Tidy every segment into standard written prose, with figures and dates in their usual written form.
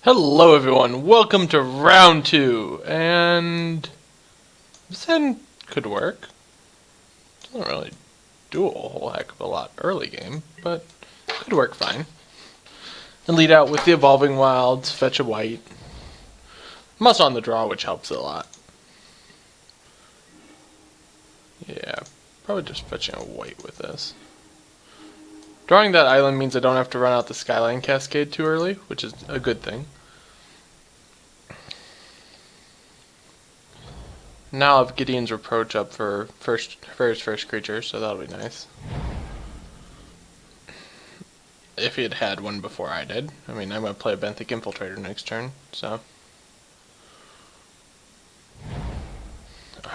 Hello everyone, welcome to round 2, and BFZ could work. Doesn't really do a whole heck of a lot early game, but could work fine. And lead out with the Evolving Wilds, fetch a white. I'm also on the draw, which helps a lot. Yeah, probably just fetching a white with this. Drawing that island means I don't have to run out the Skyline Cascade too early, which is a good thing. Now I'll have Gideon's Reproach up for his first creature, so that'll be nice. If he had had one before I did. I mean, I'm going to play a Benthic Infiltrator next turn, so.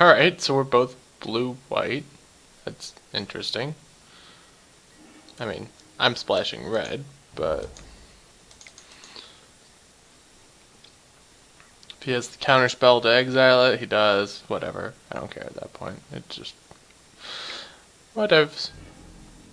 Alright, so we're both blue-white. That's interesting. I mean, I'm splashing red, but if he has the counterspell to exile it, he does. Whatever. I don't care at that point. It's just whatevs.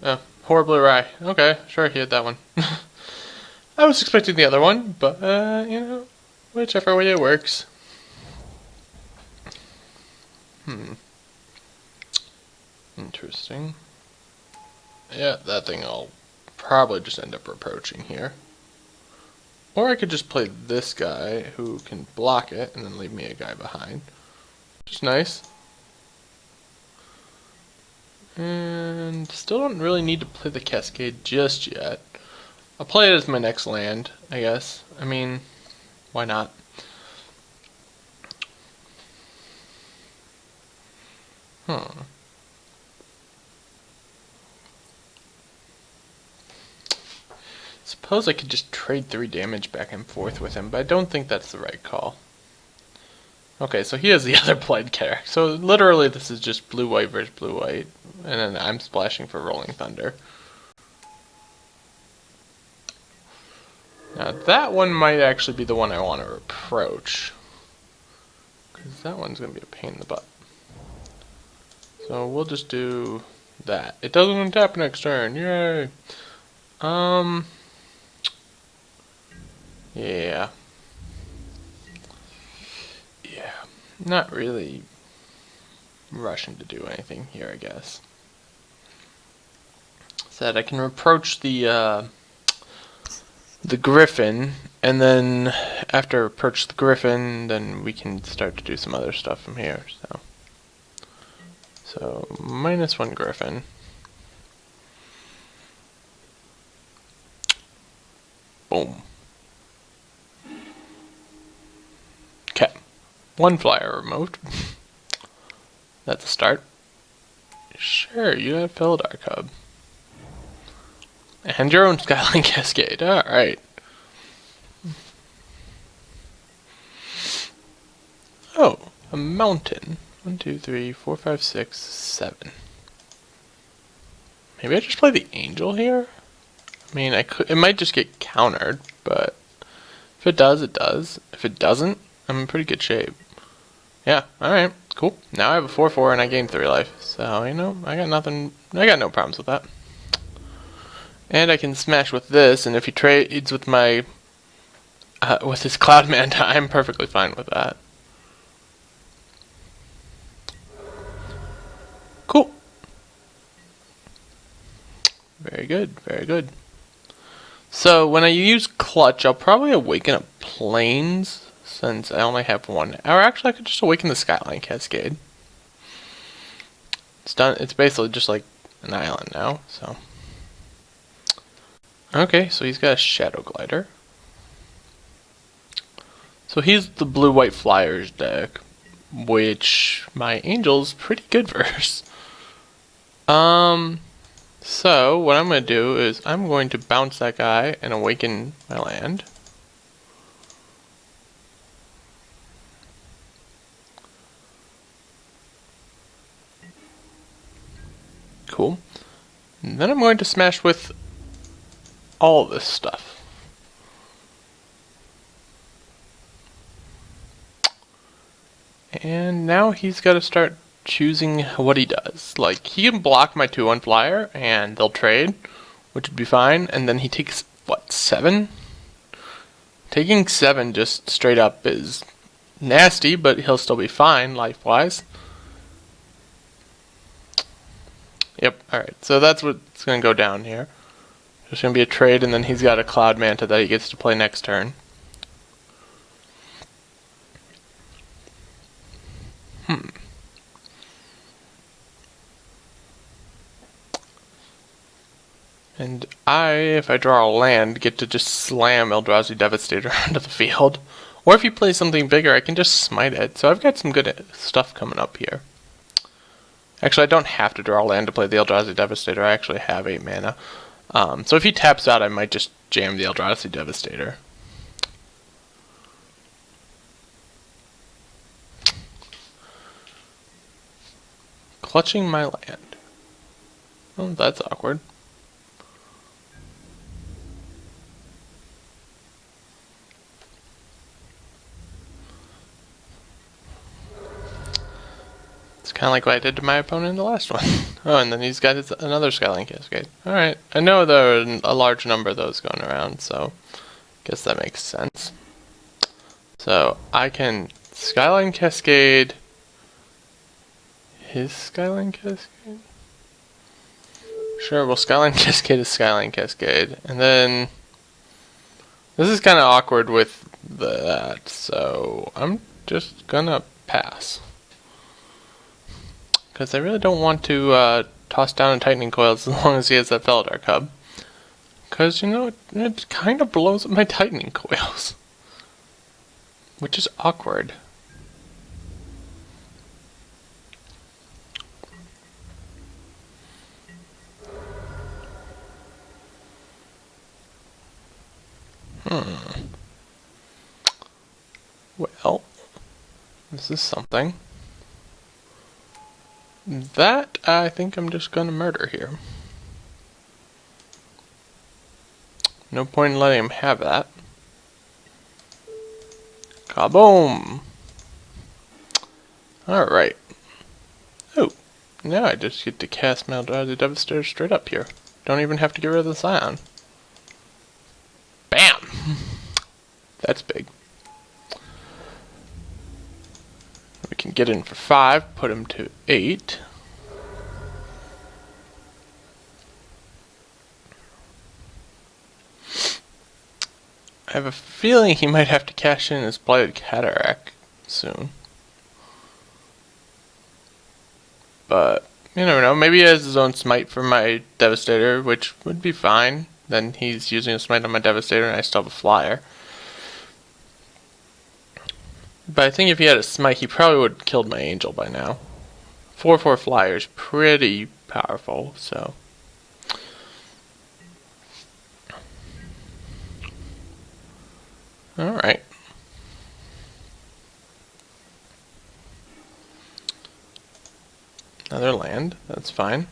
Oh, horribly awry. Okay, sure, he had that one. I was expecting the other one, but, you know, whichever way it works. Interesting. Yeah, that thing I'll probably just end up approaching here. Or I could just play this guy who can block it and then leave me a guy behind. Which is nice. And still don't really need to play the Cascade just yet. I'll play it as my next land, I guess. I mean, why not? Suppose I could just trade 3 damage back and forth with him, but I don't think that's the right call. Okay, so he has the other Blade character. So literally this is just blue-white versus blue-white, and then I'm splashing for Rolling Thunder. Now that one might actually be the one I want to approach, because that one's going to be a pain in the butt. So we'll just do that. It doesn't untap next turn, yay! Yeah. Yeah. Not really rushing to do anything here, I guess. Said I can approach the Griffin, and then after I approach the Griffin, then we can start to do some other stuff from here. So -1 Griffin. Boom. Okay. 1 flyer removed. That's a start. Sure, you have Felidar Cub. And your own Skyline Cascade. Alright. Oh, a mountain. 1, 2, 3, 4, 5, 6, 7. Maybe I just play the Angel here? I mean, it might just get countered, but if it does, it does. If it doesn't, I'm in pretty good shape. Yeah, alright, cool. Now I have a 4/4 and I gain 3 life. So, you know, I got no problems with that. And I can smash with this, and if he trades with my with his Cloud Manta, I'm perfectly fine with that. Cool. Very good, very good. So when I use Clutch, I'll probably awaken a Plains, since I only have 1. Or actually, I could just awaken the Skyline Cascade. It's done. It's basically just like an island now, so. Okay, so he's got a Shadow Glider. So he's the blue-white Flyers deck, which my Angel's pretty good versus. So what I'm going to do is I'm going to bounce that guy and awaken my land. Cool. And then I'm going to smash with all this stuff. And now he's got to start choosing what he does. Like, he can block my 2/1 flyer and they'll trade, which would be fine, and then he takes, what, 7? Taking 7 just straight up is nasty, but he'll still be fine life-wise. Yep, alright, so that's what's going to go down here. There's going to be a trade, and then he's got a Cloud Manta that he gets to play next turn. And if I draw a land, get to just slam Eldrazi Devastator onto the field. Or if he plays something bigger, I can just smite it. So I've got some good stuff coming up here. Actually, I don't have to draw a land to play the Eldrazi Devastator. I actually have 8 mana. So if he taps out, I might just jam the Eldrazi Devastator. Clutching my land. Oh, that's awkward. It's kind of like what I did to my opponent in the last one. Oh, and then he's got another Skyline Cascade. Alright, I know there are a large number of those going around, so I guess that makes sense. So I can Skyline Cascade his Skyline Cascade? Sure, well, Skyline Cascade is Skyline Cascade. And then this is kind of awkward with that, so I'm just gonna pass. Because I really don't want to toss down a Tightening Coil as long as he has that Felidar Cub. Because, you know, it kind of blows up my Tightening Coils. Which is awkward. Well, this is something. That I think I'm just gonna murder here. No point in letting him have that. Kaboom! Alright. Oh, now I just get to cast Eldrazi Devastator straight up here. Don't even have to get rid of the Scion. Bam! That's big. We can get in for 5, put him to 8. I have a feeling he might have to cash in his Blighted Cataract soon. But, you never know. Maybe he has his own smite for my Devastator, which would be fine. Then he's using a smite on my Devastator and I still have a flyer. But I think if he had a smite, he probably would have killed my Angel by now. 4/4 flyer is pretty powerful, so. Alright. Another land, that's fine.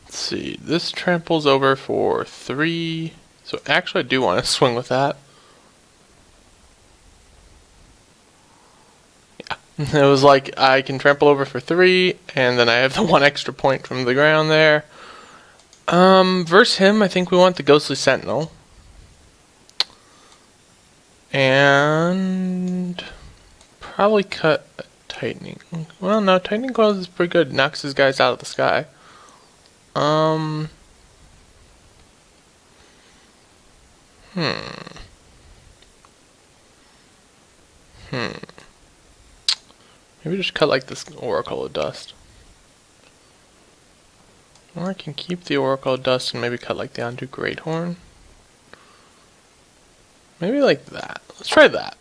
Let's see, this tramples over for 3. So actually I do want to swing with that. Yeah. It was like I can trample over for 3, and then I have the 1 extra point from the ground there. Versus him, I think we want the Ghostly Sentinel. And probably cut a Tightening. Well, no, Tightening Coils is pretty good. Knocks his guys out of the sky. Maybe just cut like this Oracle of Dust. Or I can keep the Oracle of Dust and maybe cut like the Ondu Greathorn. Maybe like that. Let's try that.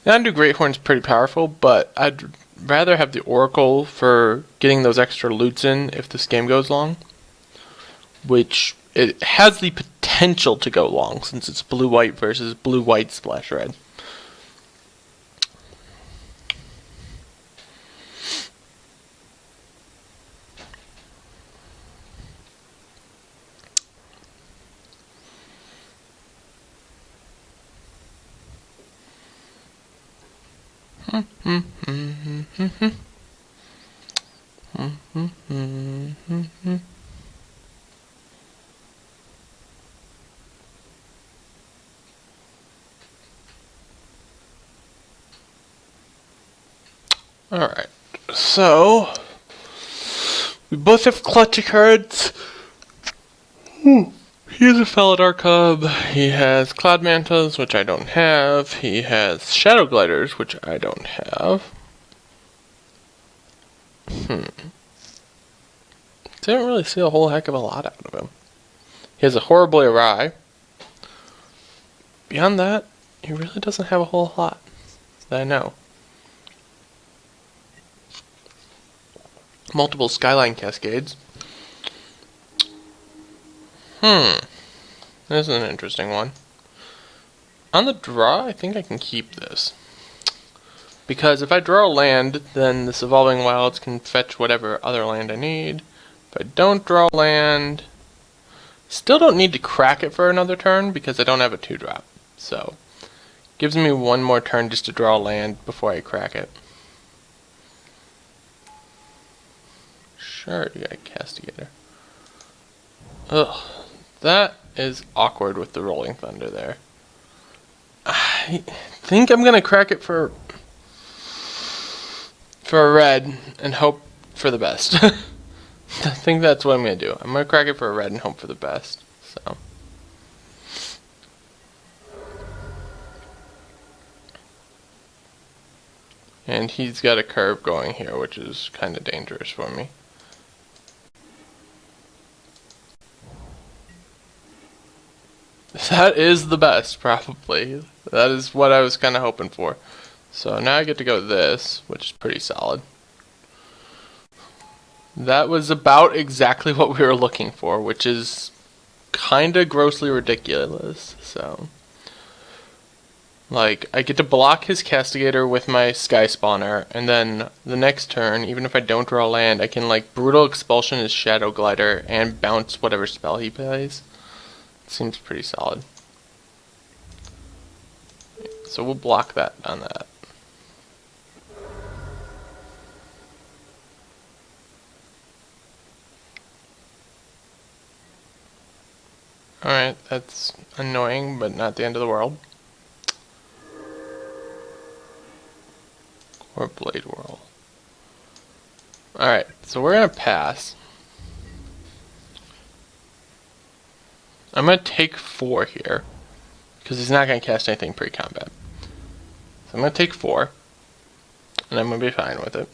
The Ondu Greathorn's pretty powerful, but I'd rather have the Oracle for getting those extra loots in if this game goes long. Which, it has the potential to go long, since it's blue-white versus blue-white splash red. Alright, so we both have clutch cards. He has a Faladar Cub, he has Cloud Mantas, which I don't have, he has Shadow Gliders, which I don't have. Didn't really see a whole heck of a lot out of him. He has a Horribly Awry. Beyond that, he really doesn't have a whole lot that I know. Multiple Skyline Cascades. This is an interesting one. On the draw, I think I can keep this. Because if I draw a land, then this Evolving Wilds can fetch whatever other land I need. If I don't draw a land, still don't need to crack it for another turn because I don't have a 2-drop. So, gives me one more turn just to draw a land before I crack it. Sure, you got a Castigator. Ugh, that is awkward with the Rolling Thunder there. I think I'm gonna crack it for a red and hope for the best. I think that's what I'm gonna do. I'm gonna crack it for a red and hope for the best. So. And he's got a curve going here, which is kind of dangerous for me. That is the best, probably. That is what I was kind of hoping for. So now I get to go this, which is pretty solid. That was about exactly what we were looking for, which is kind of grossly ridiculous. So, like, I get to block his Castigator with my Sky Spawner, and then the next turn, even if I don't draw land, I can, like, Brutal Expulsion his Shadow Glider and bounce whatever spell he plays. Seems pretty solid. So we'll block that on that. Alright, that's annoying, but not the end of the world. Or Blade Whirl. Alright, so we're gonna pass. I'm gonna take 4 here, because he's not gonna cast anything pre-combat. So I'm gonna take 4, and I'm gonna be fine with it.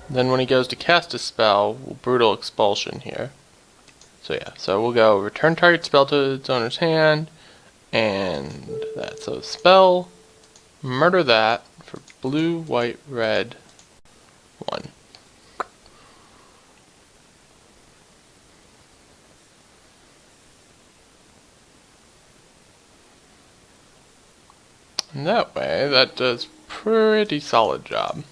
Then when he goes to cast a spell, we'll Brutal Expulsion here. So yeah, so we'll go return target spell to its owner's hand, and that. So spell, murder that for blue, white, red, 1. And that way, that does pretty solid job.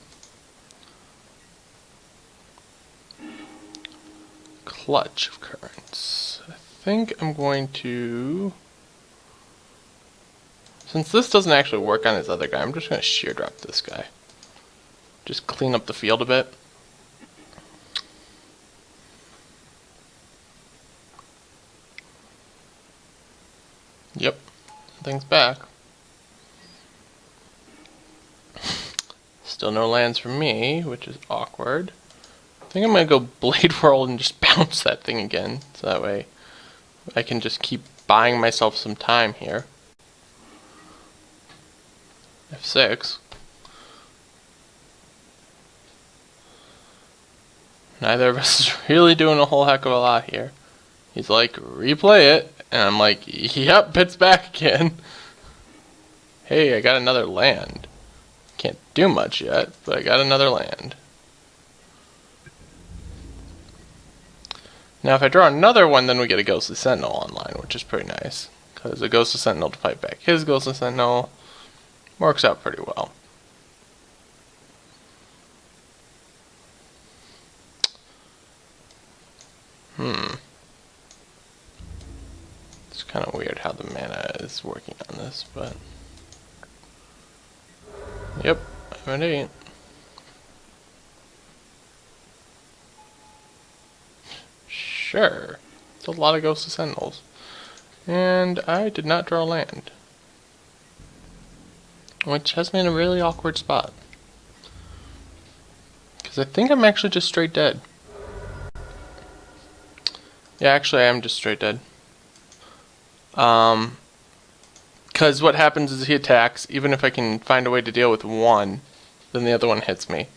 Clutch of Currents. I think I'm going to... Since this doesn't actually work on his other guy, I'm just going to sheer drop this guy. Just clean up the field a bit. Yep, thing's back. Still no lands for me, which is awkward. I think I'm going to go Blade Whirl and just bounce that thing again. So that way I can just keep buying myself some time here. F6. Neither of us is really doing a whole heck of a lot here. He's like, replay it. And I'm like, yep, it's back again. Hey, I got another land. Can't do much yet, but I got another land. Now if I draw another one, then we get a Ghostly Sentinel online, which is pretty nice. Because a Ghostly Sentinel to fight back his Ghostly Sentinel works out pretty well. It's kind of weird how the mana is working on this, but... Yep, I'm at 8. Sure. It's a lot of Ghostly Sentinels. And I did not draw land. which has me in a really awkward spot. Because I think I'm actually just straight dead. Yeah, actually I am just straight dead. Because what happens is he attacks, even if I can find a way to deal with one, then the other one hits me,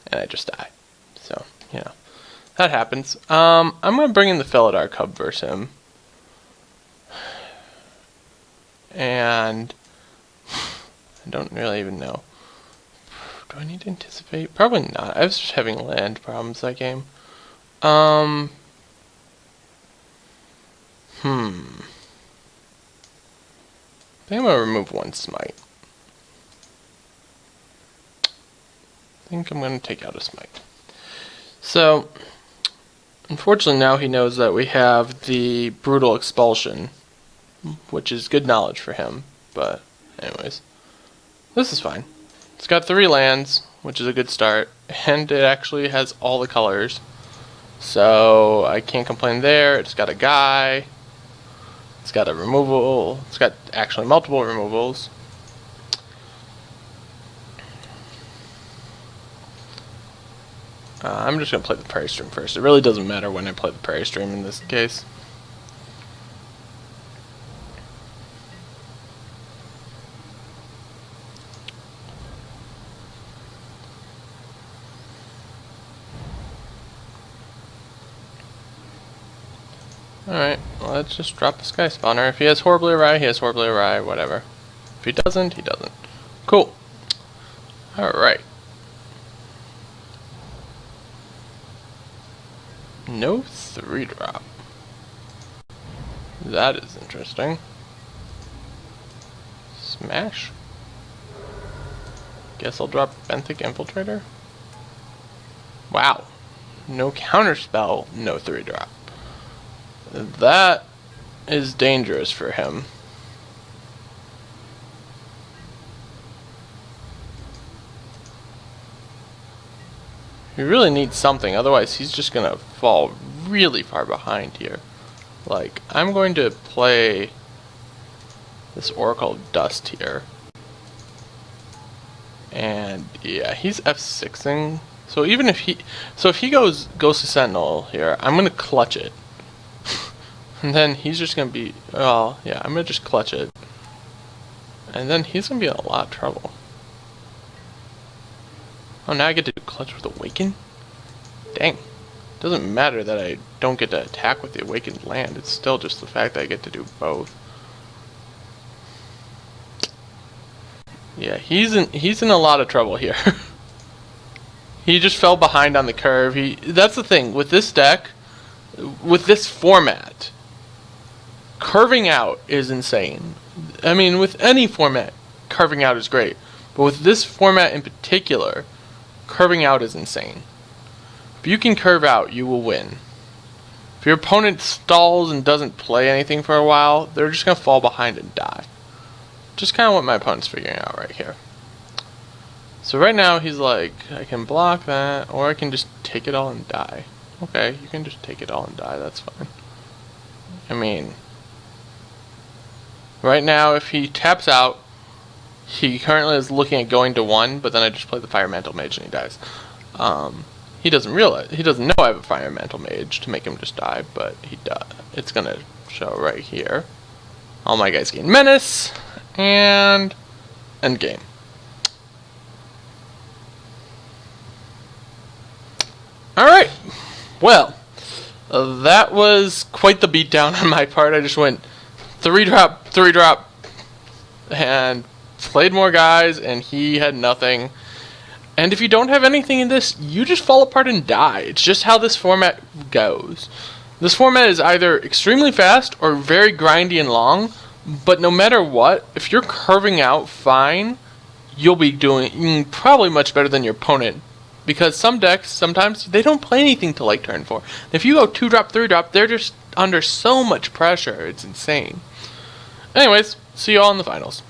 and I just die. So, you know, that happens. I'm going to bring in the Felidar Cub versus him. And I don't really even know. Do I need to anticipate? Probably not. I was just having land problems that game. I think I'm going to remove one smite. I think I'm going to take out a smite. So, unfortunately now he knows that we have the Brutal Expulsion, which is good knowledge for him. But, anyways, this is fine. It's got 3 lands, which is a good start, and it actually has all the colors. So, I can't complain there. It's got a guy. It's got a removal. It's got actually multiple removals. I'm just going to play the Prairie Stream first. It really doesn't matter when I play the Prairie Stream in this case. Alright, well, let's just drop the Sky Spawner. If he has Horribly Awry, he has Horribly Awry, whatever. If he doesn't, he doesn't. Cool. Alright. No 3-drop. That is interesting. Smash. Guess I'll drop Benthic Infiltrator. Wow. No counterspell, no 3-drop. That is dangerous for him. He really needs something, otherwise he's just gonna fall really far behind here. Like, I'm going to play this Oracle of Dust here. And yeah, he's F6ing. So even if he goes Ghost of Sentinel here, I'm gonna clutch it. And then he's just going to be, well, yeah, I'm going to just clutch it. And then he's going to be in a lot of trouble. Oh, now I get to do clutch with Awaken? Dang. Doesn't matter that I don't get to attack with the Awakened land. It's still just the fact that I get to do both. Yeah, he's in a lot of trouble here. He just fell behind on the curve. That's the thing, with this deck, with this format, curving out is insane. I mean, with any format, curving out is great. But with this format in particular, curving out is insane. If you can curve out, you will win. If your opponent stalls and doesn't play anything for a while, they're just going to fall behind and die. Just kind of what my opponent's figuring out right here. So right now, he's like, I can block that, or I can just take it all and die. Okay, you can just take it all and die, that's fine. I mean, right now, if he taps out, he currently is looking at going to 1, but then I just play the Fire Mantle Mage and he dies. He doesn't know I have a Fire Mantle Mage to make him just die, but he does. It's gonna show right here. All my guys gain Menace, and end game. Alright, well, that was quite the beatdown on my part. I just went 3-drop, 3-drop, and played more guys, and he had nothing. And if you don't have anything in this, you just fall apart and die. It's just how this format goes. This format is either extremely fast or very grindy and long, but no matter what, if you're curving out fine, you'll be doing probably much better than your opponent. Because some decks, sometimes, they don't play anything till like turn 4. If you go 2-drop, 3-drop, they're just under so much pressure. It's insane. Anyways, see you all in the finals.